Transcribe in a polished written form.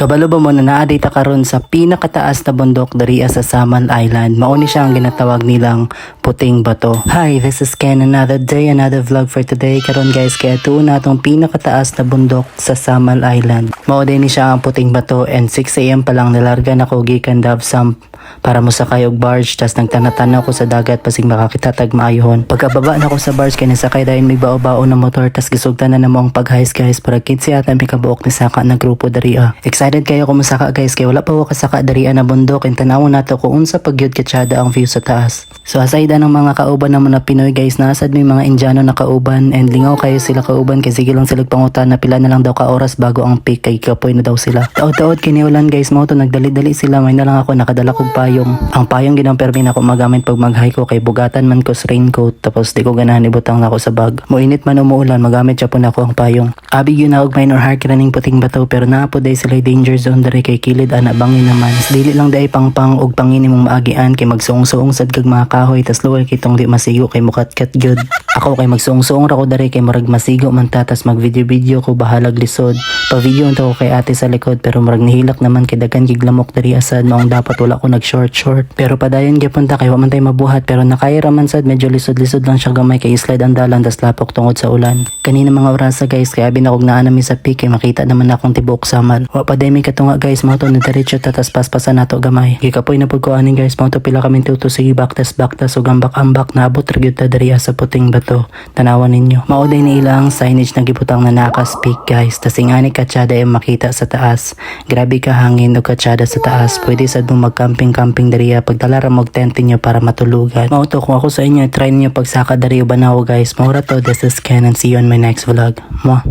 Kabalo ba mo na naa-data karon sa pinakataas na bundok diri sa Samal Island. Mao ni siya ang ginatawag nilang Puting Bato. Hi, this is Ken. Another day, another vlog for today. Karon guys, kaya tuon na itong pinakataas na bundok sa Samal Island. Mao din ni siya ang Puting Bato, and 6 AM pa lang nilarga na ko gikan Davsam para mo sakay og barge. Tas nagtanatan ko sa dagat pasig makakita tag maayhon. Pagkababa na ko sa barge kay nasakay dayon may bao-bao na motor, tas gisugtan na namo ang pag-heist guys para kitsi ata mi kabuok ni saka na grupo diri. Excited kayo ko masaka guys kay wala pa ko kasaka diri na bundok, and tanawon nato kung unsa pagyud katsada ang view sa taas. So aside ng mga kauban namo na Pinoy guys, nasad may mga Indiano na kauban, and lingaw kayo sila kauban kay sige lang sila pangutan na pila na lang daw ka oras bago ang peak kay kapoy na daw sila. Taod-taod kini ulan guys, mao to nagdali-dali sila, may na lang ako nakadala kog payong. Ang payong ginampermi na ako magamit pag mag-hike ko kay bugatan man ko sa raincoat, tapos di ko ganahan ibutang na ako sa bag. Moinit man umuulan, magamit siya po na ako ang payong. Abi yun na og minor hike running Puting Bato, pero naapod day sila danger zone diri kay kilid ana bangin naman. Dili lang day pangpang og pangin imong maagian kay magsuong-suong sad kag mga kahoy, tas luway kitong di masigo kay mukatkat gyud. Ako kay magsuong-suong ra ko diri kay murag masigo man ta, tas mag-video ko bahalag lisod. Pa-video unta ko kay ate sa likod, pero murag nihilak naman kay daghan giglamok diri asad, maong dapat wala ko nag short. Pero padayon gyapon ta kay wa man tay mabuhat, pero nakay ra man sad, medyo lisod-lisod lang siya gamay kay slide ang dalan tas lapok tungod sa ulan. Kanina mga orasa guys kay abi na kog naa nami sa peak kay makita naman na akong tibuok Samal. Wa pa day mi katunga guys, mao to na diretso ta tas paspasan nato gamay. Gikapoy na pud ko aning guys, mao to pila kami tuto sige baktas ug ambak-ambak naabot ra gyud ta diri sa Puting Bato. Tanawan ninyo. Mao day ni ilang signage na gibutang na nakas peak guys. Tas ingani katsada ay makita sa taas. Grabe ka hangin ug katsada sa taas. Pwede sad mo mag-camping diri pagdala ra mo og tent niyo para matulugan. Mao to kung ako sa inyo, try niyo pagsaka diri banaw guys. Mao ra to, this is Ken, and see you on my next vlog. Mwah.